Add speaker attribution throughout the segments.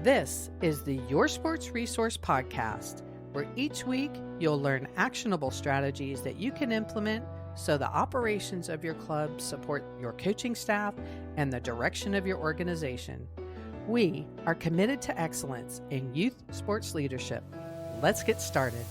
Speaker 1: This is the Your Sports Resource Podcast, where each week you'll learn actionable strategies that you can implement so the operations of your club support your coaching staff and the direction of your organization. We are committed to excellence in youth sports leadership. Let's get started.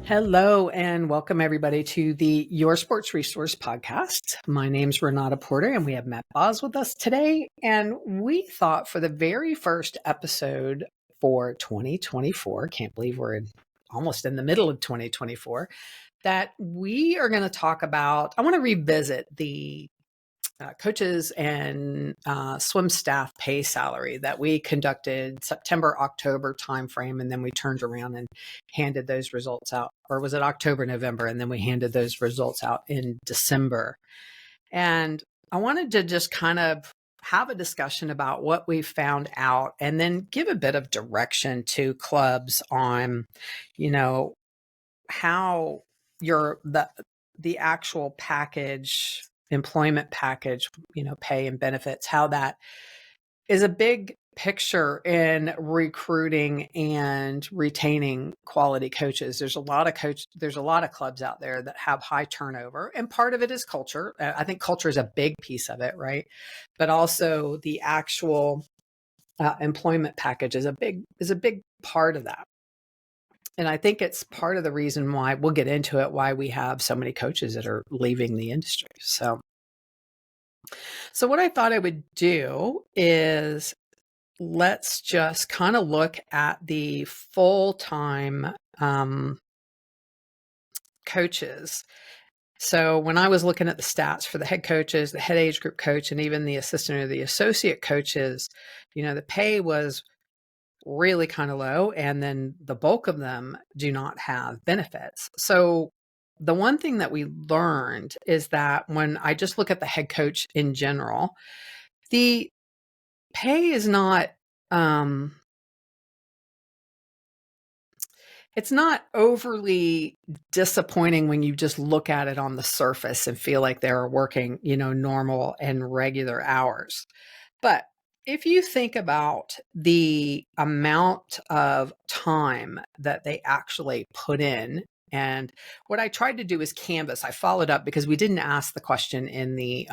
Speaker 1: Hello and welcome everybody to the Your Sports Resource Podcast. My name's Renata Porter and we have Matt Boz with us today. And we thought for the very first episode for 2024, can't believe we're almost in the middle of 2024, that we are going to talk about, I want to revisit the coaches and swim staff pay salary that we conducted September, October timeframe, and then we turned around and handed those results out. Or was it October, November? And then we handed those results out in December. And I wanted to just kind of have a discussion about what we found out and then give a bit of direction to clubs on, how the actual package, employment package, pay and benefits, how that is a big picture in recruiting and retaining quality coaches. There's a lot of clubs out there that have high turnover, and part of it is culture. I think culture is a big piece of it, right? But also the actual employment package is a big part of that. And I think it's part of the reason why, we'll get into it, why we have so many coaches that are leaving the industry. So what I thought I would do is let's just kind of look at the full-time coaches. So when I was looking at the stats for the head coaches, the head age group coach, and even the assistant or the associate coaches, the pay was really kind of low, and then the bulk of them do not have benefits. So the one thing that we learned is that when I just look at the head coach in general, the pay is not it's not overly disappointing when you just look at it on the surface and feel like they're working, normal and regular hours. But if you think about the amount of time that they actually put in, and what I tried to do is canvas. I followed up because we didn't ask the question in the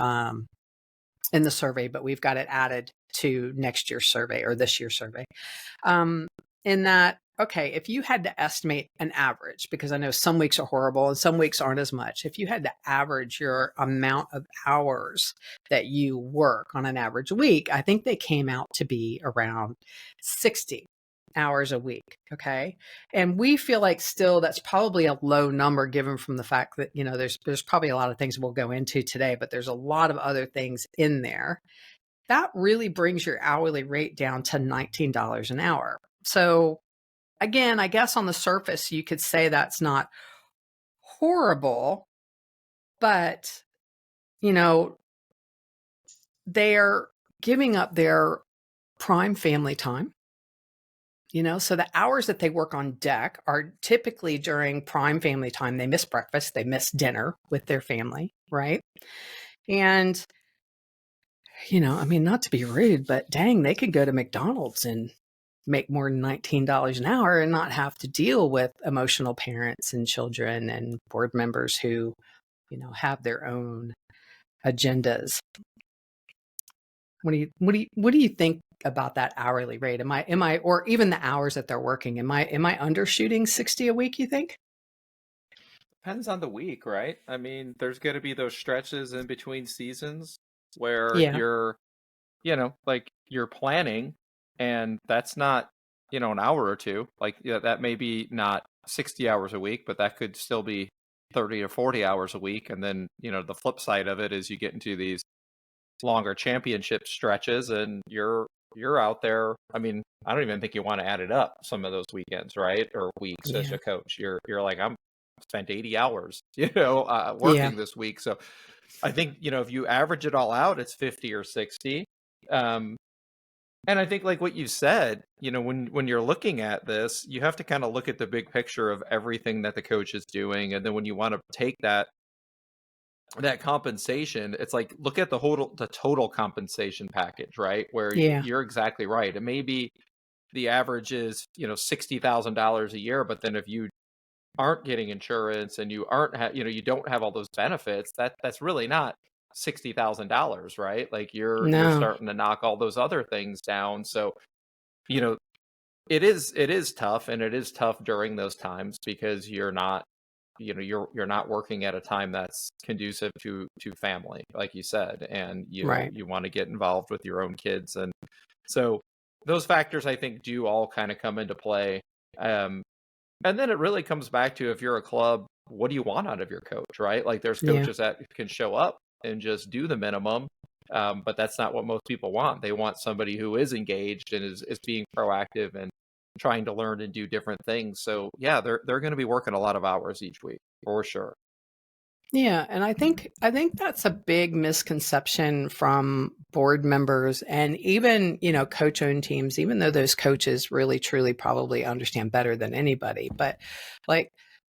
Speaker 1: survey, but we've got it added to next year's survey or this year's survey. In that, okay, if you had to estimate an average, because I know some weeks are horrible and some weeks aren't as much, if you had to average your amount of hours that you work on an average week, I think they came out to be around 60 hours a week. Okay. And we feel like still that's probably a low number given from the fact that, there's probably a lot of things we'll go into today, but there's a lot of other things in there. That really brings your hourly rate down to $19 an hour. So again, I guess on the surface, you could say that's not horrible, but, they're giving up their prime family time, so the hours that they work on deck are typically during prime family time. They miss breakfast, they miss dinner with their family, right? And, not to be rude, but dang, they could go to McDonald's and make more than $19 an hour and not have to deal with emotional parents and children and board members who, have their own agendas. What do you think about that hourly rate? Am I, or even the hours that they're working? Am I undershooting 60 a week, you think?
Speaker 2: Depends on the week, right? I mean, there's going to be those stretches in between seasons where
Speaker 1: Yeah.
Speaker 2: you're planning, and that's not, an hour or two. That may be not 60 hours a week, but that could still be 30 or 40 hours a week. And then, the flip side of it is you get into these longer championship stretches and you're out there. I mean, I don't even think you want to add it up, some of those weekends, right? Or weeks as a coach. You're like, I'm spent 80 hours, working this week. So I think, if you average it all out, it's 50 or 60. And I think like what you said, when you're looking at this, you have to kind of look at the big picture of everything that the coach is doing. And then when you want to take that that compensation, it's like, look at the total compensation package, right? Where
Speaker 1: Yeah.
Speaker 2: you're exactly right. It may be the average is, $60,000 a year, but then if you aren't getting insurance and you aren't you don't have all those benefits, that's really not $60,000, right? Like you're
Speaker 1: No.
Speaker 2: starting to knock all those other things down. So, you know, it is tough, and it is tough during those times because you're not working at a time that's conducive to family, like you said, and
Speaker 1: Right.
Speaker 2: you want to get involved with your own kids. And so those factors, I think, do all kind of come into play. um and then it really comes back to, if you're a club, what do you want out of your coach, right? Like there's
Speaker 1: Yeah.
Speaker 2: coaches that can show up and just do the minimum. But that's not what most people want. They want somebody who is engaged and is being proactive and trying to learn and do different things. So yeah, they're going to be working a lot of hours each week for sure.
Speaker 1: Yeah, and I think that's a big misconception from board members and even, coach-owned teams, even though those coaches really truly probably understand better than anybody. But like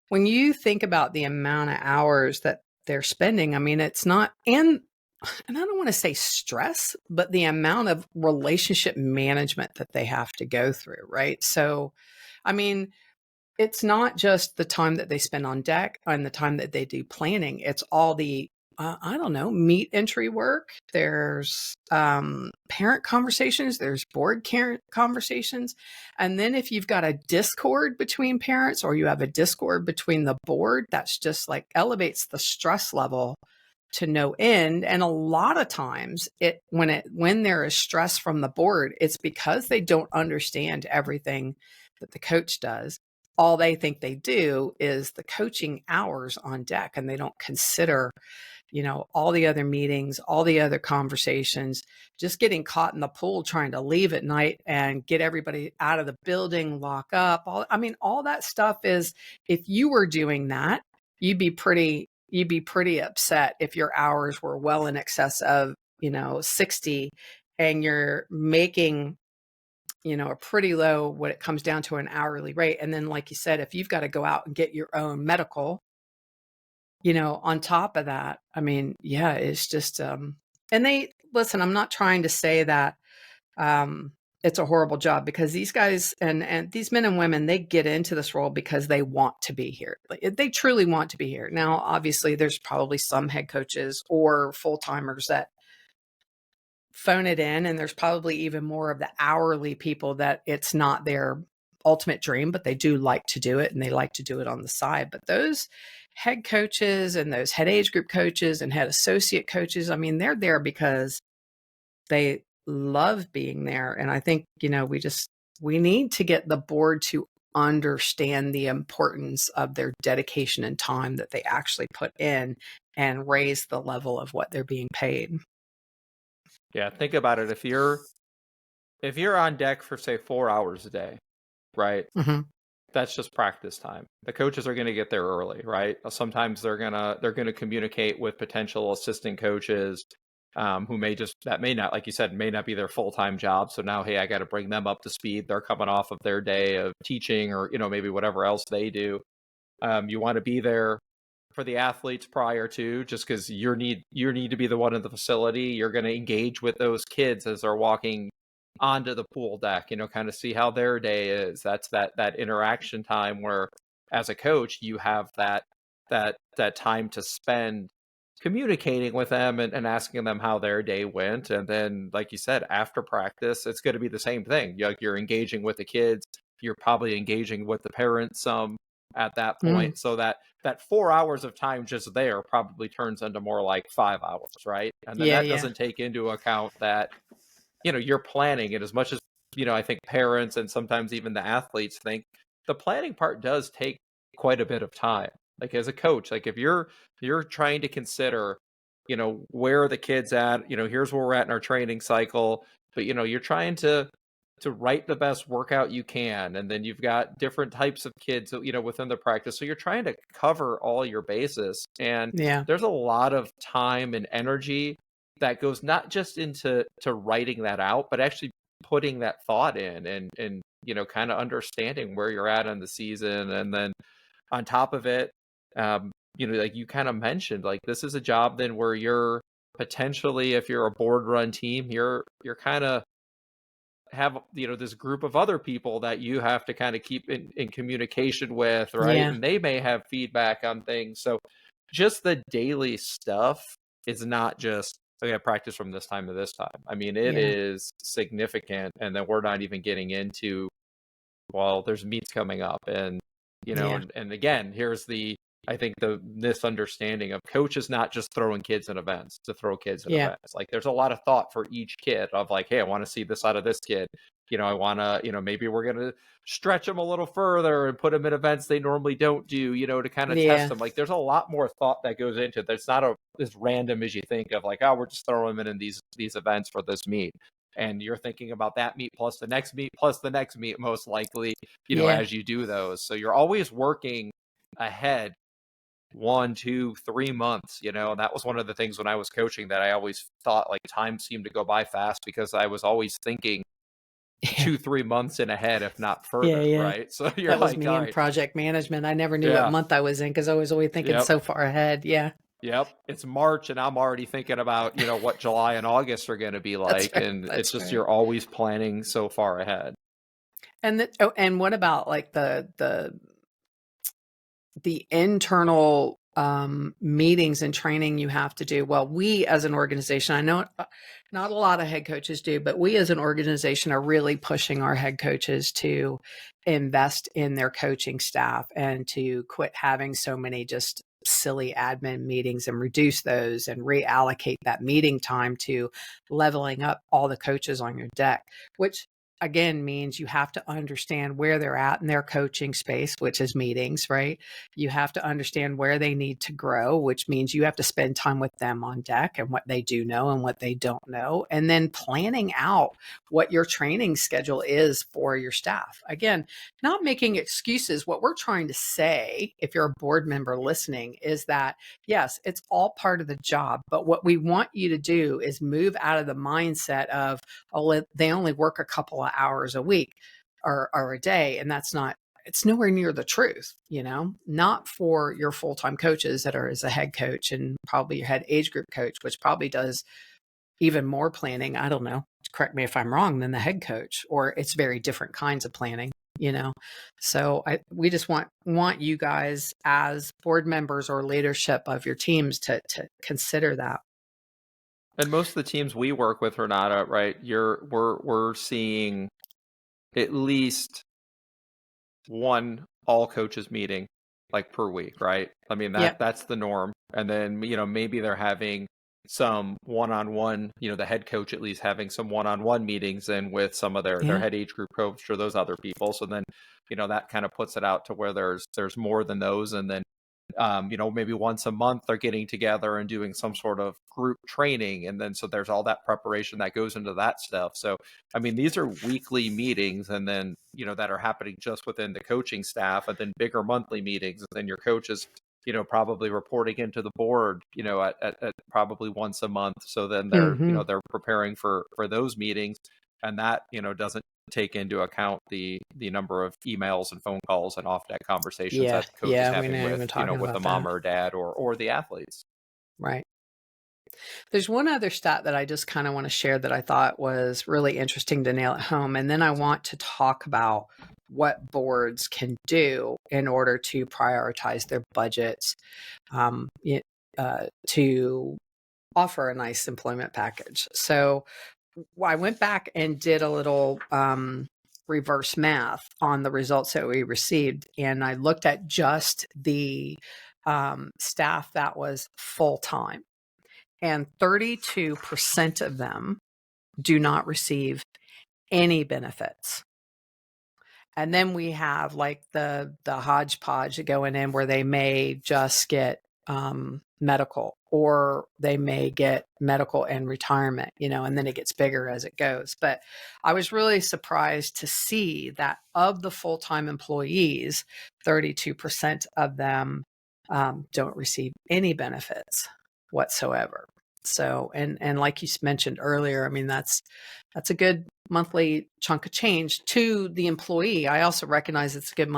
Speaker 1: when you think about the amount of hours that they're spending, I mean, it's not and I don't want to say stress, but the amount of relationship management that they have to go through, right? So, I mean, it's not just the time that they spend on deck and the time that they do planning. It's all the, I don't know, meet entry work. There's parent conversations. There's board conversations. And then if you've got a discord between parents or you have a discord between the board, that's just like elevates the stress level to no end. And a lot of times when there is stress from the board, it's because they don't understand everything that the coach does. All they think they do is the coaching hours on deck, and they don't consider, all the other meetings, all the other conversations, just getting caught in the pool trying to leave at night and get everybody out of the building, lock up. All that stuff is, if you were doing that, you'd be pretty upset if your hours were well in excess of, 60, and you're making, a pretty low, what it comes down to, an hourly rate. And then, like you said, if you've got to go out and get your own medical, on top of that, I mean, yeah, it's just, and they listen, I'm not trying to say that, it's a horrible job, because these guys and these men and women, they get into this role because they want to be here. Like, they truly want to be here. Now, obviously, there's probably some head coaches or full timers that phone it in, and there's probably even more of the hourly people that it's not their ultimate dream, but they do like to do it, and they like to do it on the side. But those head coaches and those head age group coaches and head associate coaches, I mean, they're there because they love being there. And I think, we need to get the board to understand the importance of their dedication and time that they actually put in, and raise the level of what they're being paid.
Speaker 2: Yeah, think about it. If you're on deck for, say, 4 hours a day, right?
Speaker 1: Hmm.
Speaker 2: That's just practice time. The coaches are going to get there early, right? Sometimes they're going to communicate with potential assistant coaches, who that may not, like you said, may not be their full-time job. So now, hey, I got to bring them up to speed. They're coming off of their day of teaching, or maybe whatever else they do. You want to be there for the athletes prior to, just because you need to be the one in the facility. You're going to engage with those kids as they're walking onto the pool deck, kind of see how their day is. That's that interaction time where, as a coach, you have that time to spend communicating with them, and asking them how their day went. And then, like you said, after practice, it's going to be the same thing. You're engaging with the kids. You're probably engaging with the parents some at that
Speaker 1: Mm.
Speaker 2: point. So that 4 hours of time just there probably turns into more like 5 hours, right? And then
Speaker 1: Yeah,
Speaker 2: that
Speaker 1: yeah.
Speaker 2: doesn't take into account that you're planning it. As much as I think parents and sometimes even the athletes think, the planning part does take quite a bit of time. Like, as a coach, like, if you're trying to consider, where are the kids at, here's where we're at in our training cycle, but you're trying to write the best workout you can, and then you've got different types of kids, within the practice. So you're trying to cover all your bases, and
Speaker 1: Yeah.
Speaker 2: there's a lot of time and energy that goes not just into writing that out, but actually putting that thought in, and kind of understanding where you're at in the season. And then on top of it, like you kind of mentioned, like this is a job then where you're potentially, if you're a board run team, you're kind of have, this group of other people that you have to kind of keep in communication with, right?
Speaker 1: Yeah.
Speaker 2: And they may have feedback on things. So just the daily stuff is not just, okay, practice from this time to this time. I mean, it
Speaker 1: Yeah.
Speaker 2: is significant. And then we're not even getting into, well, there's meets coming up. And,
Speaker 1: Yeah.
Speaker 2: and again, I think the misunderstanding of coach is not just throwing kids in events to throw kids in
Speaker 1: Yeah.
Speaker 2: events. Like there's a lot of thought for each kid of like, hey, I want to see this out of this kid. I want to, maybe we're going to stretch them a little further and put them in events they normally don't do, to kind of test
Speaker 1: Yeah.
Speaker 2: them. Like there's a lot more thought that goes into it. That's not as random as you think of like, oh, we're just throwing them in these events for this meet. And you're thinking about that meet plus the next meet plus the next meet, most likely,
Speaker 1: Yeah.
Speaker 2: as you do those. So you're always working ahead 1, 2, 3 months, and that was one of the things when I was coaching that I always thought like time seemed to go by fast because I was always thinking
Speaker 1: Yeah.
Speaker 2: 2, 3 months in ahead, if not
Speaker 1: Yeah.
Speaker 2: further,
Speaker 1: Yeah.
Speaker 2: right? So you're
Speaker 1: That was
Speaker 2: like,
Speaker 1: me
Speaker 2: all
Speaker 1: in
Speaker 2: right,
Speaker 1: project management. I never knew what
Speaker 2: yeah,
Speaker 1: month I was in because I was always thinking
Speaker 2: yep,
Speaker 1: so far ahead. Yeah.
Speaker 2: yep. It's March and I'm already thinking about, what July and August are going to be
Speaker 1: That's
Speaker 2: like.
Speaker 1: right.
Speaker 2: And it's
Speaker 1: That's
Speaker 2: just,
Speaker 1: right.
Speaker 2: you're always planning so far ahead.
Speaker 1: And what about like the internal meetings and training you have to do? Well, we as an organization, I know not a lot of head coaches do, but we as an organization are really pushing our head coaches to invest in their coaching staff and to quit having so many just silly admin meetings and reduce those and reallocate that meeting time to leveling up all the coaches on your deck, which again means you have to understand where they're at in their coaching space, which is meetings, right? You have to understand where they need to grow, which means you have to spend time with them on deck and what they do know and what they don't know. And then planning out what your training schedule is for your staff. Again, not making excuses. What we're trying to say, if you're a board member listening, is that yes, it's all part of the job. But what we want you to do is move out of the mindset of, oh, they only work a couple of hours a week or a day. And it's nowhere near the truth, not for your full-time coaches that are as a head coach and probably your head age group coach, which probably does even more planning. I don't know. Correct me if I'm wrong, than the head coach, or it's very different kinds of planning. So we just want you guys as board members or leadership of your teams to consider that.
Speaker 2: And most of the teams we work with, Renata, right? We're seeing at least one all coaches meeting like per week, right? I mean,
Speaker 1: Yep.
Speaker 2: that's the norm. And then, maybe they're having some one-on-one, the head coach at least having some one-on-one meetings and with some of their
Speaker 1: Yeah.
Speaker 2: head age group coach or those other people. So then, that kind of puts it out to where there's more than those. And then maybe once a month they're getting together and doing some sort of group training. And then, so there's all that preparation that goes into that stuff. So, I mean, these are weekly meetings and then, that are happening just within the coaching staff, and then bigger monthly meetings. And then your coaches, probably reporting into the board, at probably once a month. So then they're,
Speaker 1: Hmm.
Speaker 2: they're preparing for those meetings. And that, doesn't take into account the number of emails and phone calls and off deck conversations
Speaker 1: Yeah.
Speaker 2: that the coach is
Speaker 1: Yeah. We're
Speaker 2: having
Speaker 1: not
Speaker 2: with,
Speaker 1: even talking
Speaker 2: with the
Speaker 1: about
Speaker 2: mom
Speaker 1: that.
Speaker 2: or dad or the athletes.
Speaker 1: Right. There's one other stat that I just kind of want to share that I thought was really interesting to nail it home. And then I want to talk about what boards can do in order to prioritize their budgets, to offer a nice employment package. So I went back and did a little reverse math on the results that we received. And I looked at just the staff that was full time. And 32% of them do not receive any benefits. And then we have like the hodgepodge going in where they may just get medical, or they may get medical and retirement, and then it gets bigger as it goes. But I was really surprised to see that of the full-time employees, 32% of them don't receive any benefits whatsoever. So, and like you mentioned earlier, I mean, that's a good monthly chunk of change to the employee. I also recognize it's a good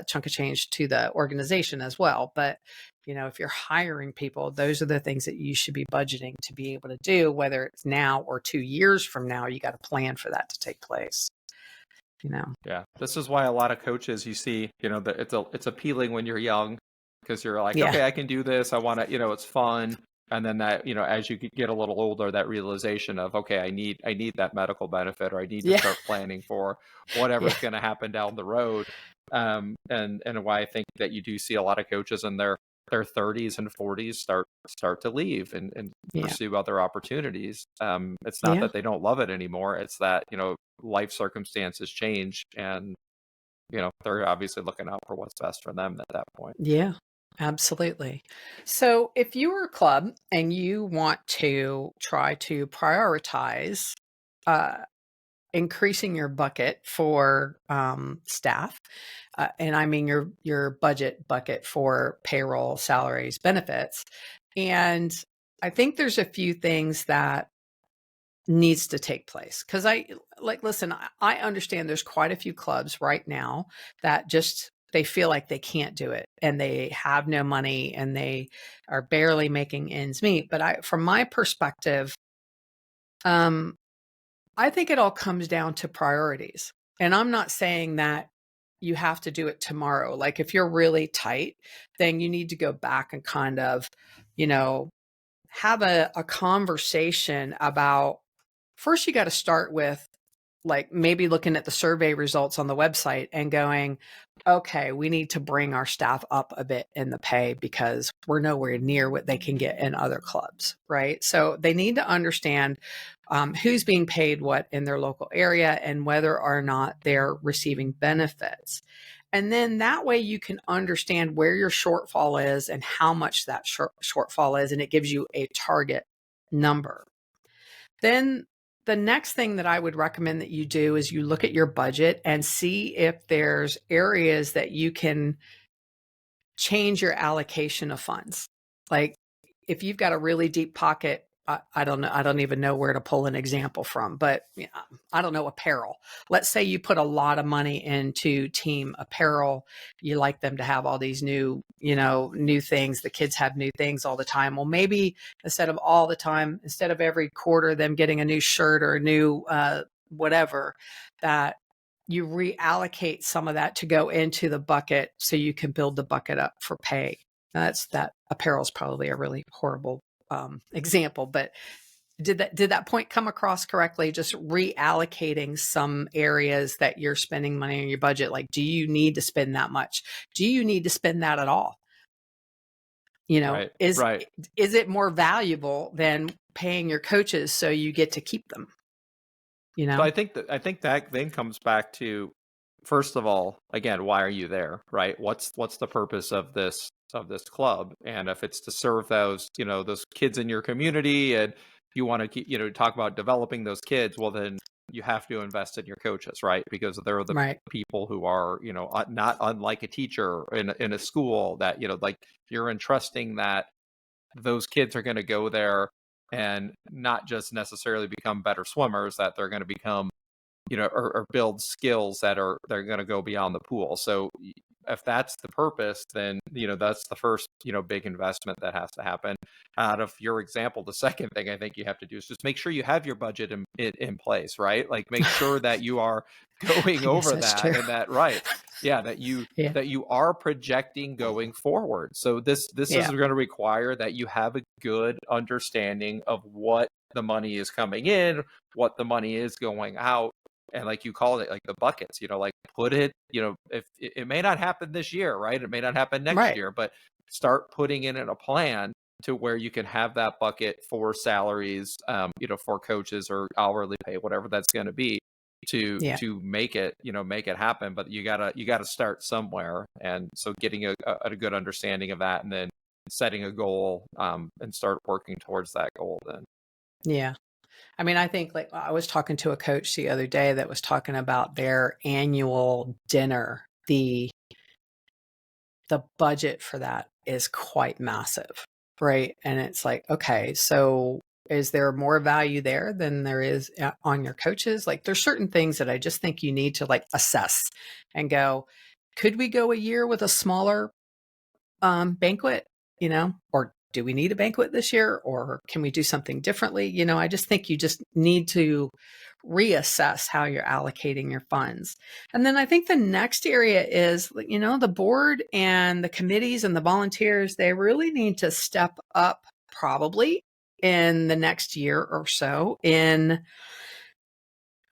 Speaker 1: chunk of change to the organization as well. But if you're hiring people, those are the things that you should be budgeting to be able to do, whether it's now or 2 years from now. You got to plan for that to take place.
Speaker 2: Yeah, this is why a lot of coaches you see, that it's appealing when you're young because you're like,
Speaker 1: Yeah.
Speaker 2: okay, I can do this. I want to, it's fun. And then that, as you get a little older, that realization of, okay, I need that medical benefit, or I need to
Speaker 1: Yeah.
Speaker 2: start planning for whatever's going to happen down the road. And why I think that you do see a lot of coaches in their 30s and 40s start to leave and
Speaker 1: Yeah.
Speaker 2: pursue other opportunities. It's not
Speaker 1: Yeah.
Speaker 2: that they don't love it anymore. It's that, life circumstances change, and they're obviously looking out for what's best for them at that point.
Speaker 1: Yeah, absolutely. So if you were a club and you want to try to prioritize uh, increasing your bucket for staff, and I mean your budget bucket for payroll, salaries, benefits, and I think there's a few things that needs to take place, because listen, I understand there's quite a few clubs right now that just they feel like they can't do it and they have no money and they are barely making ends meet. But from my perspective, I think it all comes down to priorities. And I'm not saying that you have to do it tomorrow. Like if you're really tight, then you need to go back and kind of, have a conversation about, first you got to start with like maybe looking at the survey results on the website and going, okay, we need to bring our staff up a bit in the pay because we're nowhere near what they can get in other clubs, right? So they need to understand who's being paid what in their local area and whether or not they're receiving benefits. And then that way you can understand where your shortfall is and how much that shortfall is, and it gives you a target number. Then the next thing that I would recommend that you do is you look at your budget and see if there's areas that you can change your allocation of funds. Like if you've got a really deep pocket, I don't know, I don't even know where to pull an example from, but I don't know, apparel. Let's say you put a lot of money into team apparel. You like them to have all these new things. The kids have new things all the time. Well, maybe instead of all the time, instead of every quarter them getting a new shirt or a new whatever, that you reallocate some of that to go into the bucket so you can build the bucket up for pay. That apparel is probably a really horrible example, but did that point come across correctly? Just reallocating some areas that you're spending money on your budget. Like, do you need to spend that much? Do you need to spend that at all?
Speaker 2: Right.
Speaker 1: Is it more valuable than paying your coaches so you get to keep them?
Speaker 2: So I think that then comes back to, first of all, again, why are you there, right? What's the purpose of this club? And if it's to serve those kids in your community, and you want to keep, talk about developing those kids, well, then you have to invest in your coaches, right? Because they're the people who are, not unlike a teacher in a school that, like you're entrusting that those kids are going to go there and not just necessarily become better swimmers, that they're going to become, or build skills they're going to go beyond the pool. So if that's the purpose, then, that's the first, big investment that has to happen. Out of your example, the second thing I think you have to do is just make sure you have your budget in place, right? Like make sure that you are going over that and that, right. Yeah. That you are projecting going forward. So this is going to require that you have a good understanding of what the money is coming in, what the money is going out. And like you called it, like the buckets, like put it, if it may not happen this year, right? It may not happen next year, but start putting in a plan to where you can have that bucket for salaries, for coaches or hourly pay, whatever that's going to be, to make it, make it happen. But you gotta start somewhere. And so getting a good understanding of that, and then setting a goal, and start working towards that goal then.
Speaker 1: Yeah. I mean, I think like I was talking to a coach the other day that was talking about their annual dinner. The budget for that is quite massive, right? And it's like, okay, so is there more value there than there is on your coaches? Like, there's certain things that I just think you need to like assess and go, could we go a year with a smaller banquet, or do we need a banquet this year, or can we do something differently? I just think you just need to reassess how you're allocating your funds. And then I think the next area is, the board and the committees and the volunteers, they really need to step up probably in the next year or so in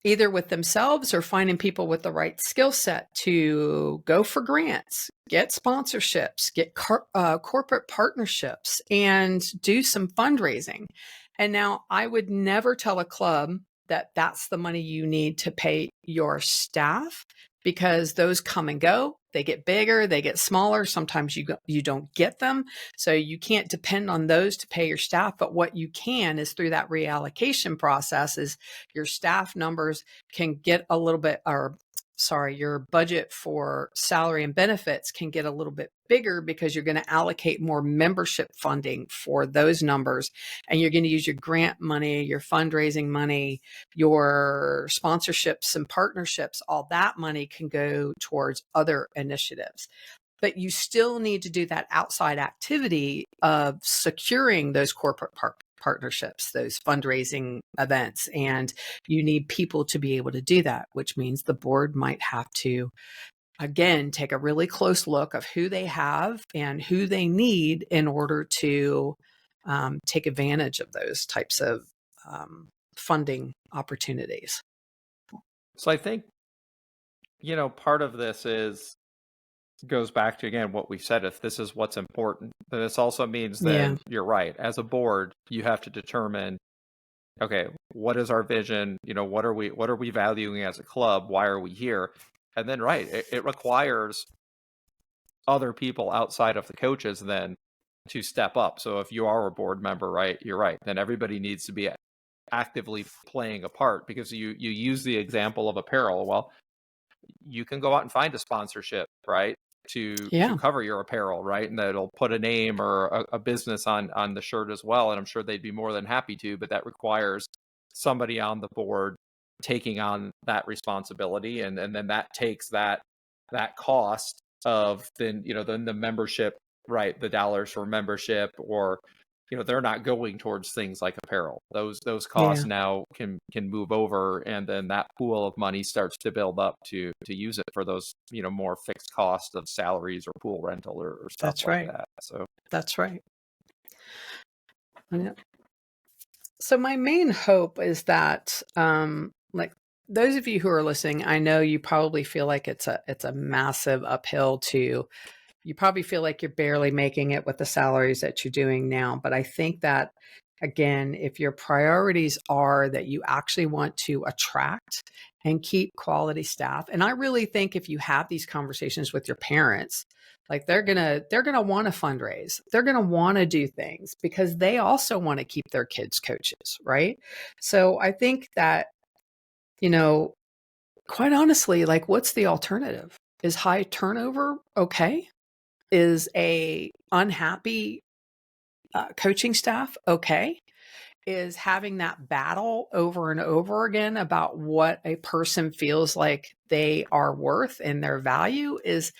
Speaker 1: either with themselves or finding people with the right skill set to go for grants, get sponsorships, get corporate partnerships, and do some fundraising. And now I would never tell a club that that's the money you need to pay your staff, because those come and go. They get bigger, they get smaller. Sometimes you don't get them. So you can't depend on those to pay your staff. But what you can is through that reallocation process is your staff numbers can get a little bit, your budget for salary and benefits can get a little bit bigger because you're going to allocate more membership funding for those numbers. And you're going to use your grant money, your fundraising money, your sponsorships and partnerships. All that money can go towards other initiatives. But you still need to do that outside activity of securing those corporate partnerships, those fundraising events. And you need people to be able to do that, which means the board might have to, again, take a really close look of who they have and who they need in order to take advantage of those types of funding opportunities.
Speaker 2: So I think, part of this goes back to, again, what we said. If this is what's important, then this also means that you're right. As a board, you have to determine, okay, what is our vision? What are we valuing as a club? Why are we here? And then, right, it requires other people outside of the coaches then to step up. So if you are a board member, right, you're right, then everybody needs to be actively playing a part, because you use the example of apparel. Well, you can go out and find a sponsorship, right, to cover your apparel, right, and that'll put a name or a business on the shirt as well, and I'm sure they'd be more than happy to, but that requires somebody on the board taking on that responsibility, and then that takes that cost of then the membership, right, the dollars for membership, or they're not going towards things like apparel. Those costs now can move over, and then that pool of money starts to build up to use it for those more fixed costs of salaries or pool rental or stuff that. So
Speaker 1: that's right. Yeah. So my main hope is that, like, those of you who are listening, I know you probably feel like it's a massive uphill to. You probably feel like you're barely making it with the salaries that you're doing now. But I think that, again, if your priorities are that you actually want to attract and keep quality staff, and I really think if you have these conversations with your parents, like they're gonna want to fundraise, they're gonna want to do things because they also want to keep their kids coaches, right? So I think that, quite honestly, like, what's the alternative? Is high turnover okay? Is a unhappy coaching staff okay? Is having that battle over and over again about what a person feels like they are worth and their value, is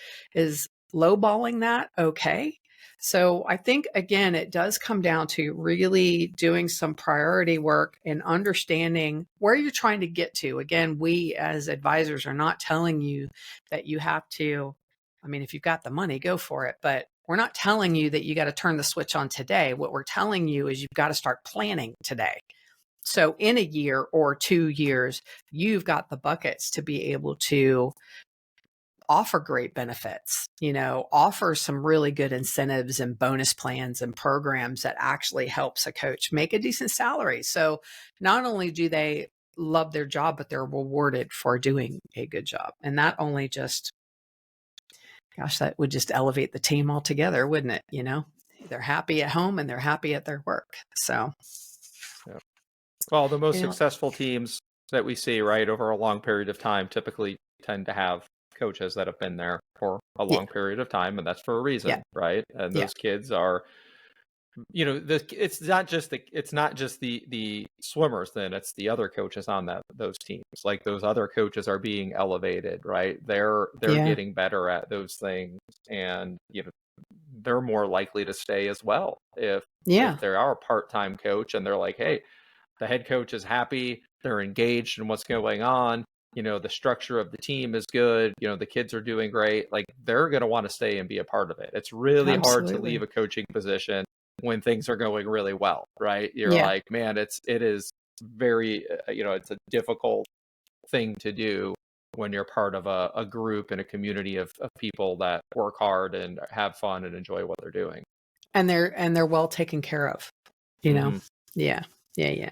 Speaker 1: lowballing that okay? So I think, again, it does come down to really doing some priority work and understanding where you're trying to get to. Again, we as advisors are not telling you that you have to, if you've got the money, go for it. But we're not telling you that you got to turn the switch on today. What we're telling you is you've got to start planning today. So in a year or 2 years, you've got the buckets to be able to offer great benefits, offer some really good incentives and bonus plans and programs that actually helps a coach make a decent salary. So not only do they love their job, but they're rewarded for doing a good job. And that only just, gosh, that would just elevate the team altogether, wouldn't it? They're happy at home and they're happy at their work. So,
Speaker 2: well, the most successful teams that we see, right, over a long period of time typically tend to have coaches that have been there for a long period of time, and that's for a reason, right? And those kids are it's not just the swimmers, then it's the other coaches on those teams. Like, those other coaches are being elevated, right? They're
Speaker 1: Yeah.
Speaker 2: getting better at those things, and they're more likely to stay as well if
Speaker 1: Yeah.
Speaker 2: they are a part-time coach and they're like, hey, the head coach is happy, they're engaged in what's going on, the structure of the team is good, the kids are doing great, like, they're going to want to stay and be a part of it. It's really hard to leave
Speaker 1: Absolutely.
Speaker 2: a coaching position when things are going really well, right? You're
Speaker 1: Yeah.
Speaker 2: like, man, it is very, it's a difficult thing to do when you're part of a group and a community of people that work hard and have fun and enjoy what they're doing.
Speaker 1: And they're well taken care of,
Speaker 2: Mm-hmm.
Speaker 1: Yeah. Yeah.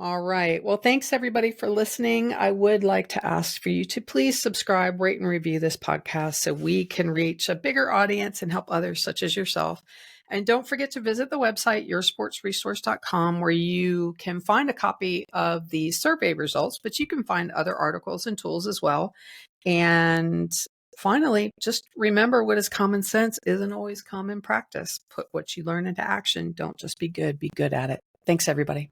Speaker 1: All right. Well, thanks everybody for listening. I would like to ask for you to please subscribe, rate, and review this podcast so we can reach a bigger audience and help others such as yourself. And don't forget to visit the website, yoursportsresource.com, where you can find a copy of the survey results, but you can find other articles and tools as well. And finally, just remember, what is common sense isn't always common practice. Put what you learn into action. Don't just be good at it. Thanks, everybody.